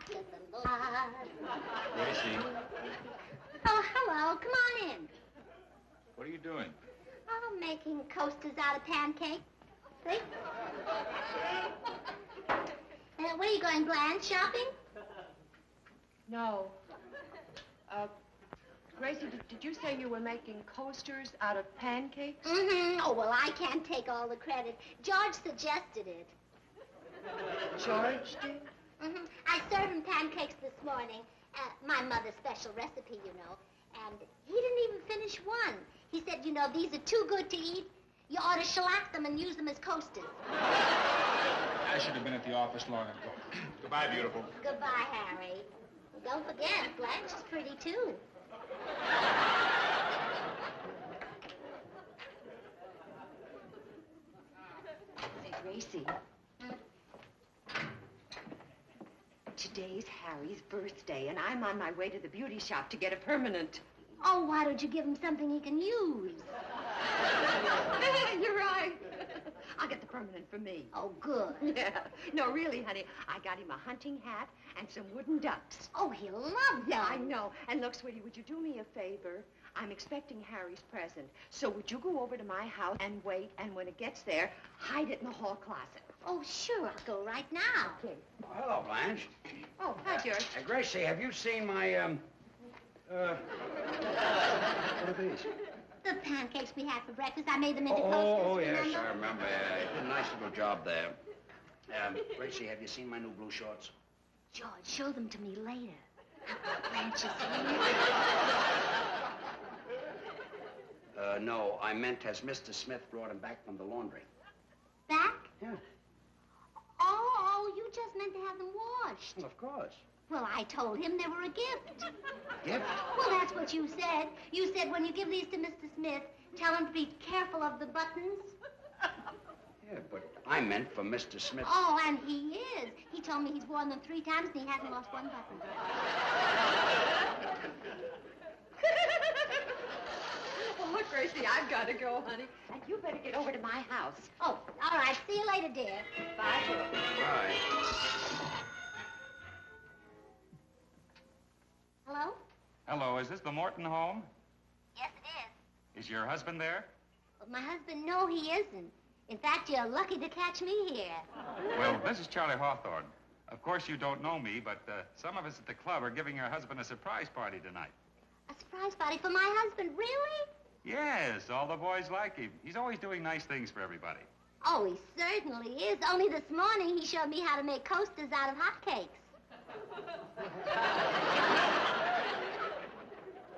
Gracie. Oh, hello. Come on in. What are you doing? Oh, making coasters out of pancakes. See? Where are you going, Blanche? Shopping? No. Gracie, did you say you were making coasters out of pancakes? Mm-hmm. Oh, well, I can't take all the credit. George suggested it. George did? Mm-hmm. I served him pancakes this morning. My mother's special recipe, you know. And he didn't even finish one. He said, you know, these are too good to eat. You ought to shellac them and use them as coasters. I should have been at the office long ago. Goodbye, beautiful. Goodbye, Harry. Don't forget, Blanche is pretty, too. Say, Gracie. Today's Harry's birthday, and I'm on my way to the beauty shop to get a permanent. Oh, why don't you give him something he can use? You're right. I'll get the permanent for me. Oh, good. Yeah. No, really, honey, I got him a hunting hat and some wooden ducks. Oh, he'll love them. Yeah, I know. And look, sweetie, would you do me a favor? I'm expecting Harry's present. So would you go over to my house and wait, and when it gets there, hide it in the hall closet? Oh, sure. I'll go right now. Okay. Oh, hello, Blanche. Oh, hi, George. Gracie, have you seen my, what are these? The pancakes we had for breakfast, I made them into coasters. Oh, yes, remember? I remember. You did a nice little job there. Gracie, have you seen my new blue shorts? George, show them to me later. Blanche is here. No, I meant has Mr. Smith brought them back from the laundry? Back? Yeah. Oh, you just meant to have them washed. Well, of course. Well, I told him they were a gift. Gift? Well, that's what you said. You said when you give these to Mr. Smith, tell him to be careful of the buttons. Yeah, but I meant for Mr. Smith. Oh, and he is. He told me he's worn them 3 times and he hasn't lost one button. Well, look, Gracie, I've got to go, honey. And you better get over to my house. Oh, all right. See you later, dear. Bye. Bye. Hello? Hello, is this the Morton home? Yes, it is. Is your husband there? Well, my husband, no, he isn't. In fact, you're lucky to catch me here. Well, this is Charlie Hawthorne. Of course, you don't know me, but some of us at the club are giving your husband a surprise party tonight. A surprise party for my husband, really? Yes, all the boys like him. He's always doing nice things for everybody. Oh, he certainly is. Only this morning he showed me how to make coasters out of hotcakes.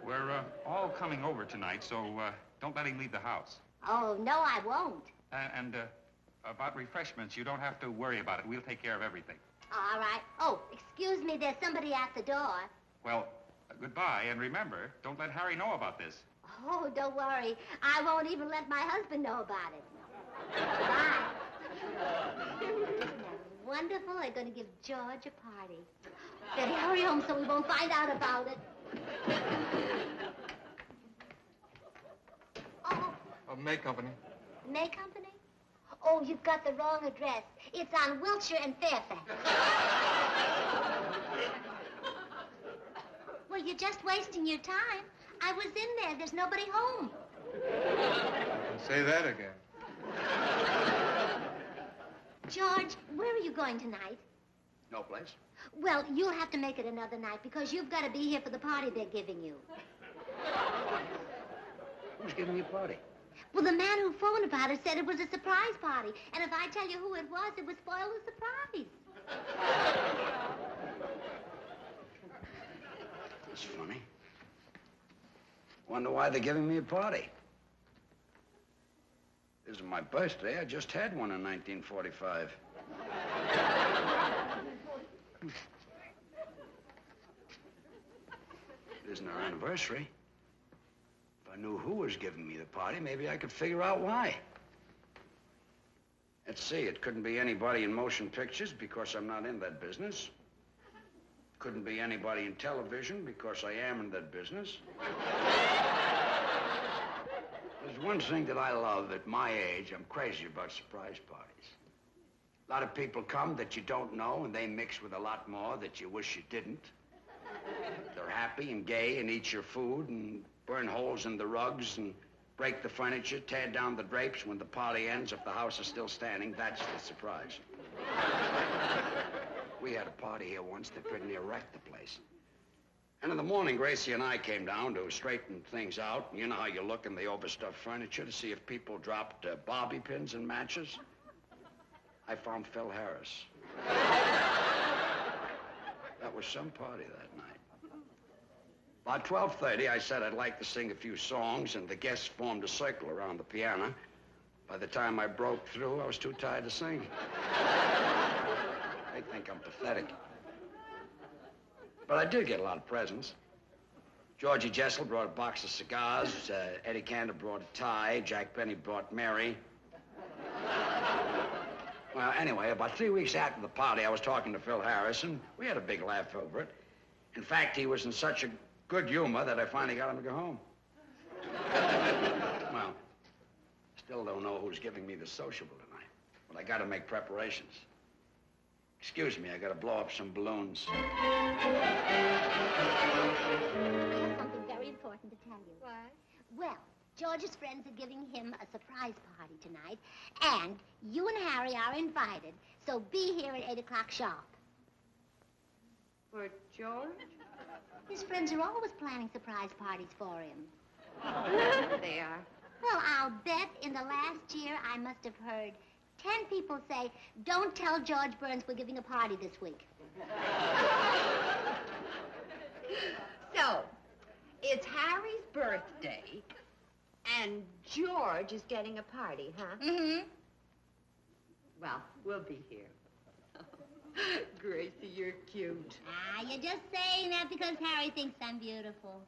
We're all coming over tonight, so don't let him leave the house. Oh, no, I won't. And about refreshments, you don't have to worry about it. We'll take care of everything. All right. Oh, excuse me, there's somebody at the door. Well, goodbye, and remember, don't let Harry know about this. Oh, don't worry. I won't even let my husband know about it. Bye. Isn't that wonderful? They're going to give George a party. Better hurry home so we won't find out about it. Oh, May Company. May Company? Oh, you've got the wrong address. It's on Wilshire and Fairfax. Well, you're just wasting your time. I was in there. There's nobody home. Say that again. George, where are you going tonight? No place. Well, you'll have to make it another night because you've got to be here for the party they're giving you. Who's giving you a party? Well, the man who phoned about it said it was a surprise party. And if I tell you who it was, it would spoil the surprise. That's funny. Wonder why they're giving me a party. This is my birthday. I just had one in 1945. It isn't our anniversary. If I knew who was giving me the party, maybe I could figure out why. Let's see, it couldn't be anybody in motion pictures because I'm not in that business. Couldn't be anybody in television because I am in that business. There's one thing that I love at my age. I'm crazy about surprise parties. A lot of people come that you don't know, and they mix with a lot more that you wish you didn't. They're happy and gay and eat your food and burn holes in the rugs and break the furniture, tear down the drapes. When the party ends, if the house is still standing, that's the surprise. We had a party here once that pretty near wrecked the place. And in the morning, Gracie and I came down to straighten things out. You know how you look in the overstuffed furniture to see if people dropped bobby pins and matches? I found Phil Harris. That was some party that night. About 12:30, I said I'd like to sing a few songs, and the guests formed a circle around the piano. By the time I broke through, I was too tired to sing. They think I'm pathetic. But I did get a lot of presents. Georgie Jessel brought a box of cigars. Eddie Cantor brought a tie. Jack Benny brought Mary. Well, anyway, about 3 weeks after the party, I was talking to Phil Harris, and we had a big laugh over it. In fact, he was in such a good humor that I finally got him to go home. Well, still don't know who's giving me the sociable tonight, but I gotta make preparations. Excuse me, I gotta blow up some balloons. I have something very important to tell you. What? Well, George's friends are giving him a surprise party tonight, and you and Harry are invited, so be here at 8 o'clock sharp. For George? His friends are always planning surprise parties for him. They are. Well, I'll bet in the last year I must have heard 10 people say, don't tell George Burns we're giving a party this week. So, it's Harry's birthday, and George is getting a party, huh? Mm-hmm. Well, we'll be here. Gracie, you're cute. Ah, you're just saying that because Harry thinks I'm beautiful.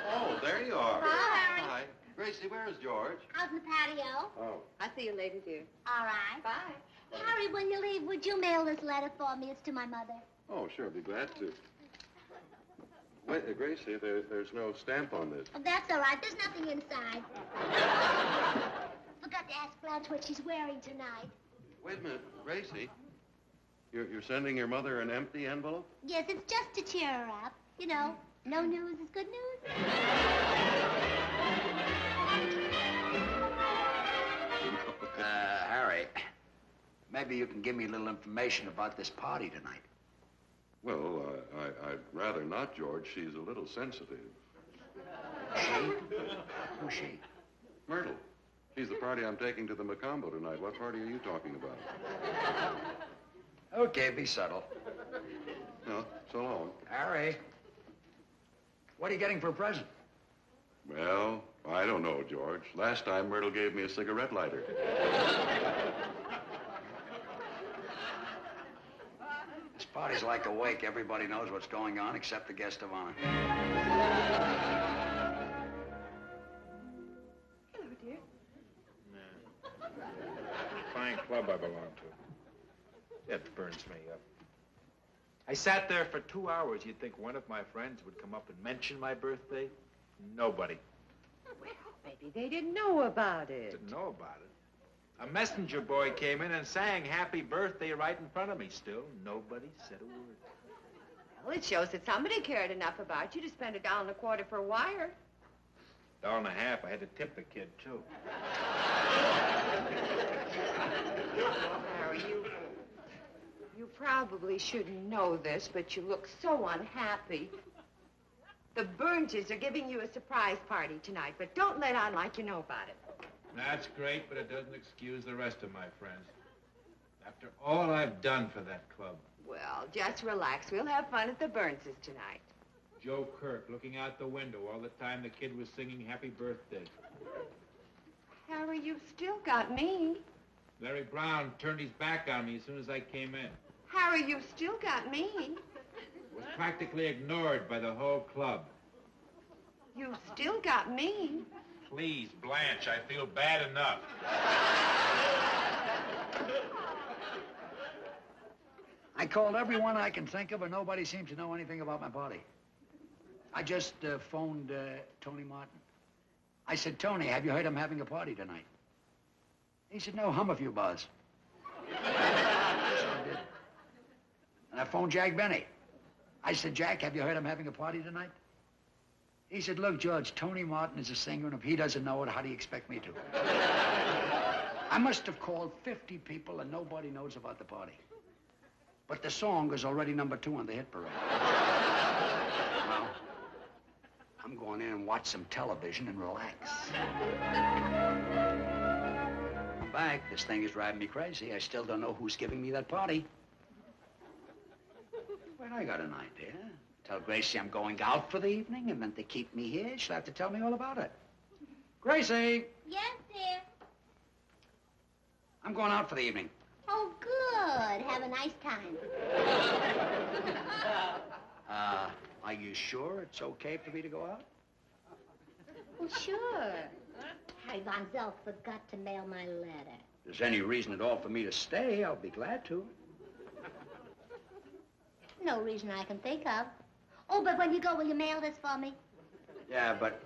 Oh, there you are. Hi. Hi. Gracie, where is George? Out in the patio. Oh. I'll see you later, dear. All right. Bye. Harry, when you leave, would you mail this letter for me? It's to my mother. Oh, sure, I'd be glad to. Wait, Gracie, there's no stamp on this. Oh, that's all right. There's nothing inside. Forgot to ask Blanche what she's wearing tonight. Wait a minute, Gracie. You're sending your mother an empty envelope? Yes, it's just to cheer her up. You know, no news is good news. Harry, maybe you can give me a little information about this party tonight. Well, I'd rather not, George. She's a little sensitive. She? Who's she? Myrtle. She's the party I'm taking to the Macombo tonight. What party are you talking about? Okay, be subtle. No, so long. Harry, what are you getting for a present? Well, I don't know, George. Last time, Myrtle gave me a cigarette lighter. This party's like a wake. Everybody knows what's going on except the guest of honor. Hello, dear. Fine club I belong to. It burns me up. I sat there for 2 hours. You'd think one of my friends would come up and mention my birthday. Nobody. Well, maybe they didn't know about it. Didn't know about it. A messenger boy came in and sang happy birthday right in front of me. Still, nobody said a word. Well, it shows that somebody cared enough about you to spend $1.25 for a wire. $1.50. I had to tip the kid, too. Harry, you probably shouldn't know this, but you look so unhappy. The Burnses are giving you a surprise party tonight, but don't let on like you know about it. That's great, but it doesn't excuse the rest of my friends. After all I've done for that club. Well, just relax. We'll have fun at the Burnses tonight. Joe Kirk looking out the window all the time the kid was singing happy birthday. Harry, you've still got me. Larry Brown turned his back on me as soon as I came in. Harry, you've still got me. Was practically ignored by the whole club. You've still got me. Please, Blanche, I feel bad enough. I called everyone I can think of, and nobody seems to know anything about my party. I just phoned Tony Morton. I said, Tony, have you heard I'm having a party tonight? He said, no hum of you, Buzz. So I did. And I phoned Jack Benny. I said, Jack, have you heard I'm having a party tonight? He said, look, George, Tony Morton is a singer, and if he doesn't know it, how do you expect me to? I must have called 50 people, and nobody knows about the party. But the song is already #2 on the hit parade. Well, I'm going in and watch some television and relax. I'm back. This thing is driving me crazy. I still don't know who's giving me that party. Well, I got an idea. Tell Gracie I'm going out for the evening, and then to keep me here, she'll have to tell me all about it. Gracie! Yes, dear. I'm going out for the evening. Oh, good. Have a nice time. Are you sure it's okay for me to go out? Well, sure. Harry Von Zell forgot to mail my letter. If there's any reason at all for me to stay, I'll be glad to. No reason I can think of. Oh, but when you go, will you mail this for me? Yeah, but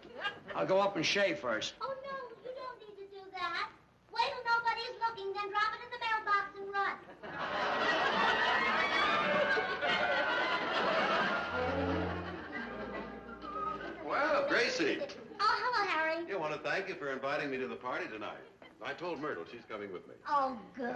I'll go up and shave first. Oh, no, you don't need to do that. Wait till nobody's looking, then drop it in the mailbox and run. Well, Gracie. Oh, hello, Harry. I want to thank you for inviting me to the party tonight. I told Myrtle she's coming with me. Oh, good.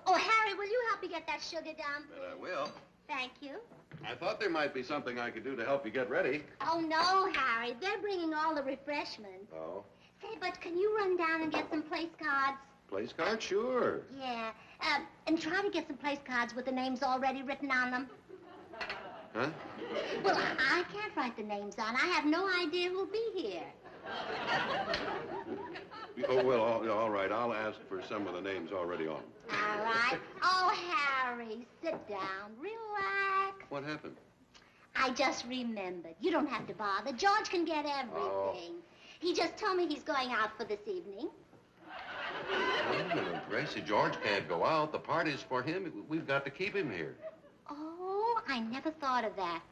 Oh, Harry, will you help me get that sugar down, But please? I will. Thank you. I thought there might be something I could do to help you get ready. Oh, no, Harry. They're bringing all the refreshments. Oh. Say, but can you run down and get some place cards? Place card? Sure. Yeah. And try to get some place cards with the names already written on them. Huh? Well, I can't write the names on. I have no idea who'll be here. Oh, well, all right. I'll ask for some of the names already on. All right. Oh, Harry, sit down. Relax. What happened? I just remembered. You don't have to bother. George can get everything. Oh. He just told me he's going out for this evening. Wait a minute, Gracie. George can't go out. The party's for him. We've got to keep him here. Oh, I never thought of that.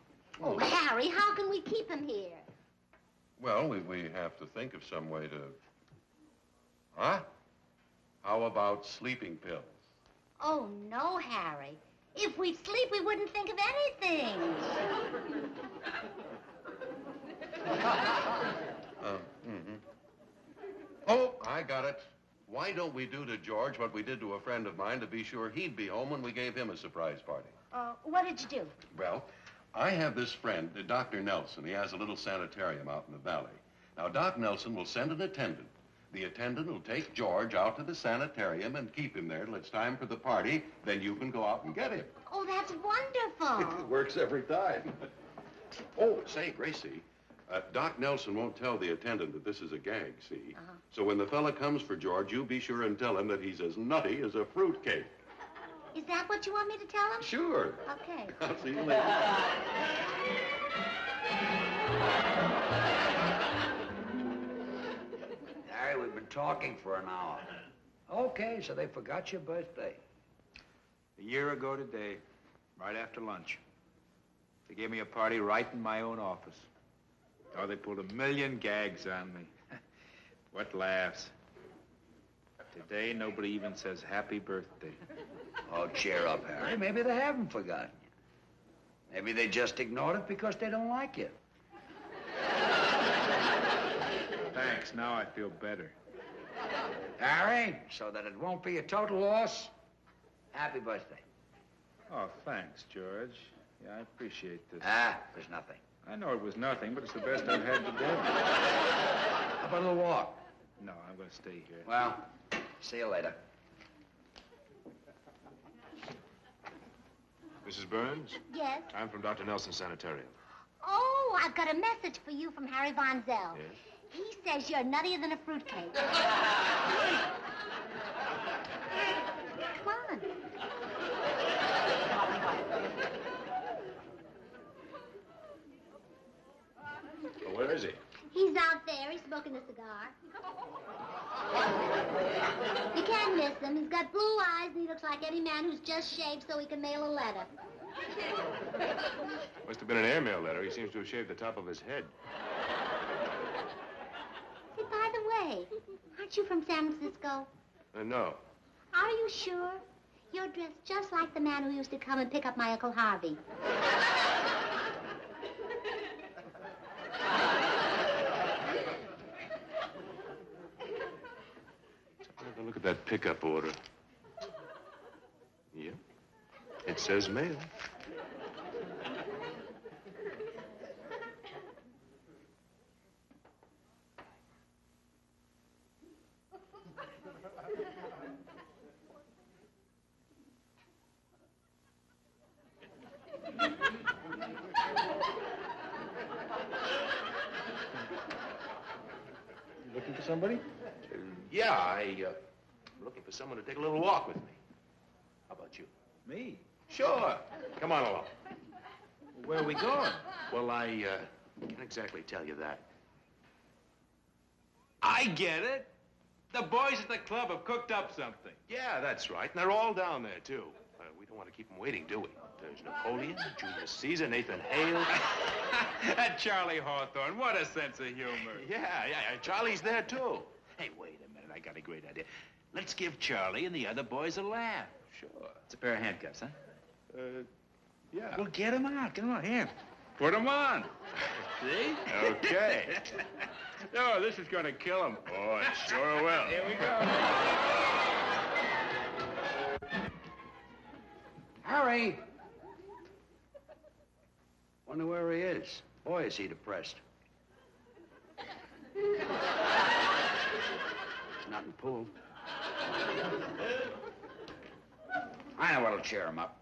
Oh, Harry, how can we keep him here? Well, we have to think of some way to... Huh? How about sleeping pills? Oh, no, Harry. If we'd sleep, we wouldn't think of anything. Oh, I got it. Why don't we do to George what we did to a friend of mine to be sure he'd be home when we gave him a surprise party? What did you do? Well, I have this friend, Dr. Nelson. He has a little sanitarium out in the valley. Now, Doc Nelson will send an attendant. The attendant will take George out to the sanitarium and keep him there till it's time for the party. Then you can go out and get him. Oh, that's wonderful. It works every time. Oh, say, Gracie, Doc Nelson won't tell the attendant that this is a gag, see? So when the fella comes for George, you be sure and tell him that he's as nutty as a fruitcake. Is that what you want me to tell him? Sure. Okay. I'll see you later. Harry, we've been talking for an hour. Okay, so they forgot your birthday. A year ago today, right after lunch, they gave me a party right in my own office. Oh, they pulled 1,000,000 gags on me. What laughs. Today, nobody even says happy birthday. Oh, cheer up, Harry. Maybe they haven't forgotten you. Maybe they just ignored it because they don't like you. Thanks, now I feel better. Harry, so that it won't be a total loss, happy birthday. Oh, thanks, George. Yeah, I appreciate this. There's nothing. I know it was nothing, but it's the best I've had today. How about a little walk? No, I'm going to stay here. Well, see you later. Mrs. Burns, Yes? I'm from Dr. Nelson's Sanitarium. Oh, I've got a message for you from Harry Von Zell. Yes? He says you're nuttier than a fruitcake. Come on. Well, where is he? He's out there. He's smoking a cigar. You can't miss him. He's got blue eyes, and he looks like any man who's just shaved so he can mail a letter. Must have been an airmail letter. He seems to have shaved the top of his head. Say, by the way, Aren't you from San Francisco? No. Are you sure? You're dressed just like the man who used to come and pick up my Uncle Harvey. Have a look at that pickup order. Yep. It says mail. Looking for somebody? Yeah, I'm looking for someone to take a little walk with me. How about you? Me? Sure. Come on along. Where are we going? Well, I can't exactly tell you that. I get it. The boys at the club have cooked up something. Yeah, that's right. And they're all down there, too. We don't want to keep them waiting, do we? There's Napoleon, Julius Caesar, Nathan Hale. That Charlie Hawthorne, what a sense of humor. Yeah, Charlie's there, too. Hey, wait a minute, I got a great idea. Let's give Charlie and the other boys a laugh. Sure. It's a pair of handcuffs, huh? Yeah. Well, get them out. Get them out. Here. Put them on. See? Okay. Oh, this is going to kill him. Oh, it sure will. Here we go. Harry! Wonder where he is. Boy, is he depressed. He's not in the pool. I know what'll cheer him up.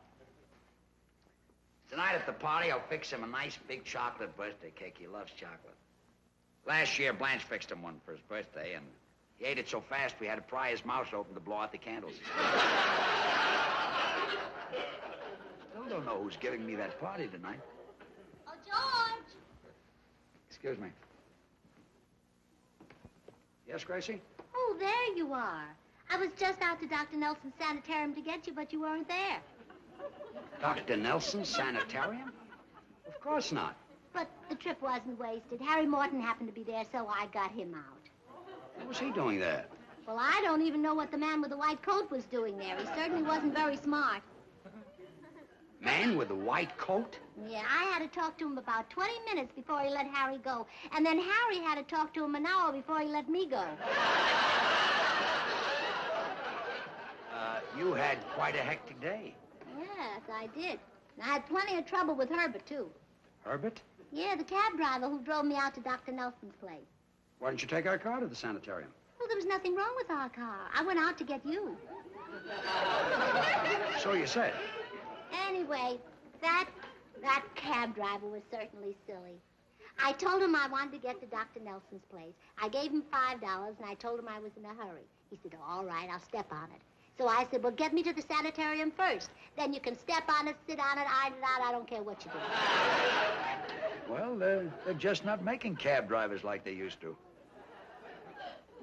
Tonight at the party, I'll fix him a nice big chocolate birthday cake. He loves chocolate. Last year, Blanche fixed him one for his birthday, and he ate it so fast we had to pry his mouth open to blow out the candles. Still don't know who's giving me that party tonight. Oh, George! Excuse me. Yes, Gracie? Oh, there you are. I was just out to Dr. Nelson's sanitarium to get you, but you weren't there. Dr. Nelson's sanitarium? Of course not. But the trip wasn't wasted. Harry Morton happened to be there, so I got him out. What was he doing there? Well, I don't even know what the man with the white coat was doing there. He certainly wasn't very smart. Man with the white coat? Yeah, I had to talk to him about 20 minutes before he let Harry go. And then Harry had to talk to him an hour before he let me go. You had quite a hectic day. Yes, I did. And I had plenty of trouble with Herbert, too. Herbert? Yeah, the cab driver who drove me out to Dr. Nelson's place. Why didn't you take our car to the sanitarium? Well, there was nothing wrong with our car. I went out to get you. So you said. Anyway, that cab driver was certainly silly. I told him I wanted to get to Dr. Nelson's place. I gave him $5, and I told him I was in a hurry. He said, all right, I'll step on it. So I said, well, get me to the sanitarium first. Then you can step on it, sit on it, iron it out. I don't care what you do. Well, they're just not making cab drivers like they used to.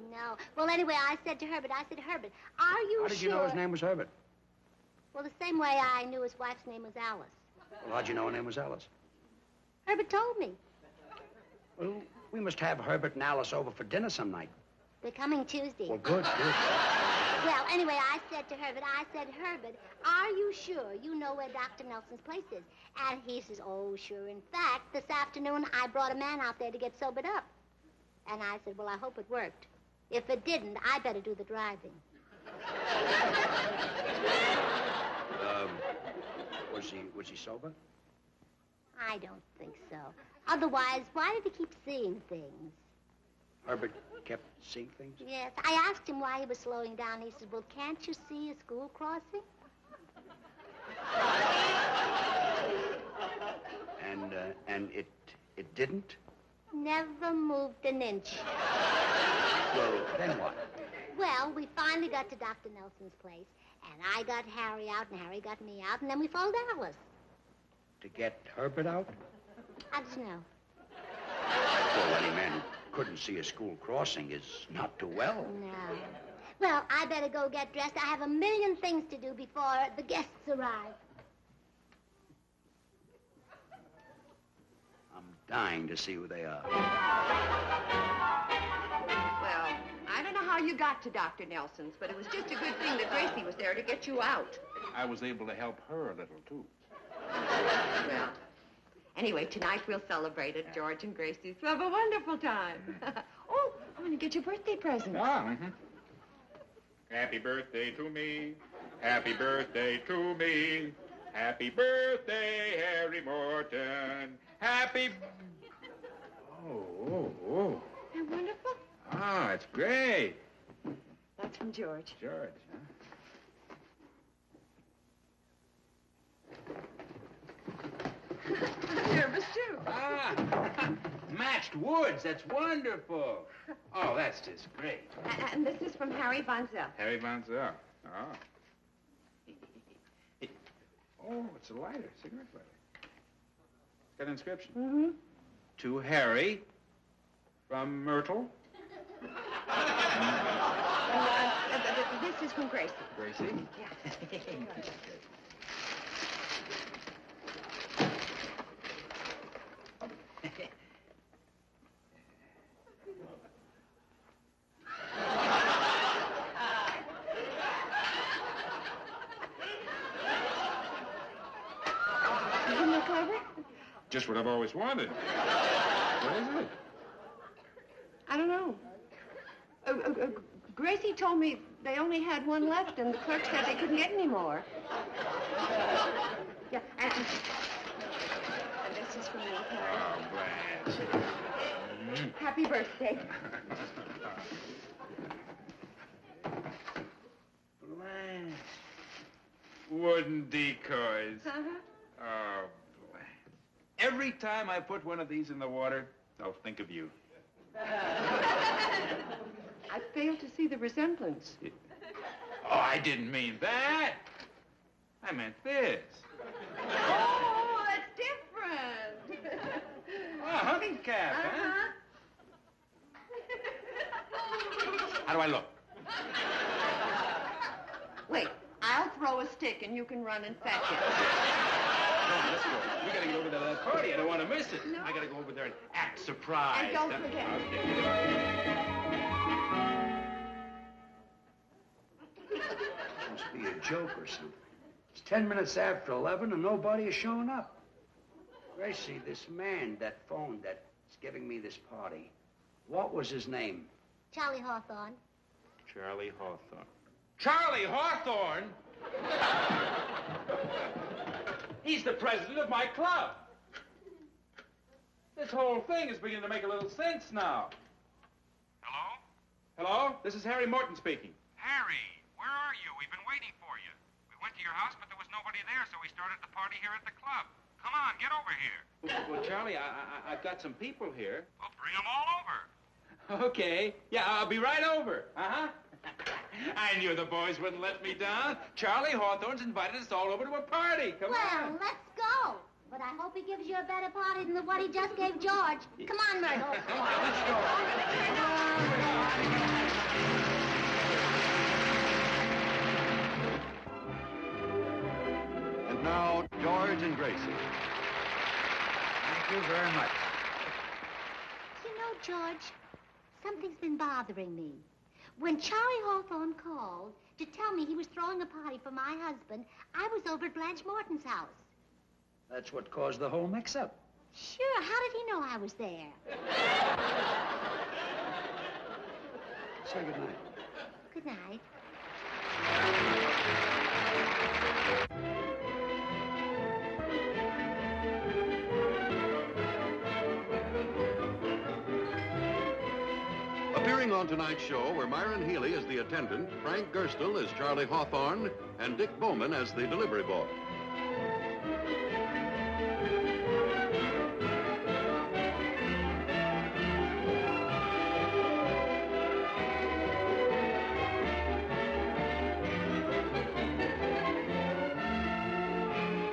No. Well, anyway, I said to Herbert, Herbert, are you sure? How did you know his name was Herbert? Well, the same way I knew his wife's name was Alice. Well, how'd you know her name was Alice? Herbert told me. Well, we must have Herbert and Alice over for dinner some night. They're coming Tuesday. Well, good. Well, anyway, I said to Herbert, Herbert, are you sure you know where Dr. Nelson's place is? And he says, oh, sure. In fact, this afternoon, I brought a man out there to get sobered up. And I said, well, I hope it worked. If it didn't, I better do the driving. Was he sober? I don't think so. Otherwise, why did he keep seeing things? Herbert kept seeing things? Yes. I asked him why he was slowing down. He said, well, can't you see a school crossing? And it didn't? Never moved an inch. Well, then what? Well, we finally got to Dr. Nelson's place, and I got Harry out, and Harry got me out, and then we followed Alice. To get Herbert out? How did you know? Well, any man who couldn't see a school crossing is not too well. No. Well, I better go get dressed. I have a million things to do before the guests arrive. I'm dying to see who they are. Well, I don't know how you got to Dr. Nelson's, but it was just a good thing that Gracie was there to get you out. I was able to help her a little, too. Well, anyway, tonight we'll celebrate at George and Gracie's. We'll have a wonderful time. Oh, I'm going to get you birthday presents. Happy birthday to me. Happy birthday to me. Happy birthday, Harry Morton. Happy... Oh. Isn't that wonderful? Ah, it's great. That's from George. George, huh? I'm nervous, too. Ah, matched woods. That's wonderful. Oh, that's just great. And this is from Harry Von Zell. Harry Von Zell. Oh. Oh, it's a lighter, cigarette lighter. It's got an inscription. Mm-hmm. To Harry from Myrtle. This is from Gracie. Gracie? Yeah. Isn't that clever? Just what I've always wanted. What is it? I don't know. Gracie told me they only had one left, and the clerk said they couldn't get any more. Yeah, and this is from me, Harry. Oh, Blanche. Happy birthday. Blanche. Wooden decoys. Uh-huh. Oh, Blanche. Every time I put one of these in the water, I'll think of you. I fail to see the resemblance. Oh, I didn't mean that. I meant this. Oh, it's different. Oh, hunting cap, huh? How do I look? Wait, I'll throw a stick and you can run and fetch it. Come on, let's go. We gotta get over to that party. I don't want to miss it. No. I gotta go over there and act surprised. And don't forget. Must be a joke or something. It's 10 minutes after 11 and nobody is showing up. Gracie, this man that phoned that's giving me this party, what was his name? Charlie Hawthorne. Charlie Hawthorne. Charlie Hawthorne? He's the president of my club. This whole thing is beginning to make a little sense now. Hello? Hello? This is Harry Morton speaking. Harry, where are you? We've been waiting for you. We went to your house, but there was nobody there, so we started the party here at the club. Come on, get over here. Well, Charlie, I've got some people here. Well, bring them all over. Okay. Yeah, I'll be right over. Uh-huh. I knew the boys wouldn't let me down. Charlie Hawthorne's invited us all over to a party. Come on. Well, let's go. But I hope he gives you a better party than what he just gave George. Come on, Myrtle. Come on, let's go. And now, George and Gracie. Thank you very much. You know, George, something's been bothering me. When Charlie Hawthorne called to tell me he was throwing a party for my husband, I was over at Blanche Morton's house. That's what caused the whole mix-up. Sure, how did he know I was there? Say goodnight. Good night. Appearing on tonight's show were Myron Healy as the attendant, Frank Gerstle as Charlie Hawthorne, and Dick Bowman as the delivery boy.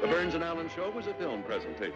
The Burns and Allen Show was a film presentation.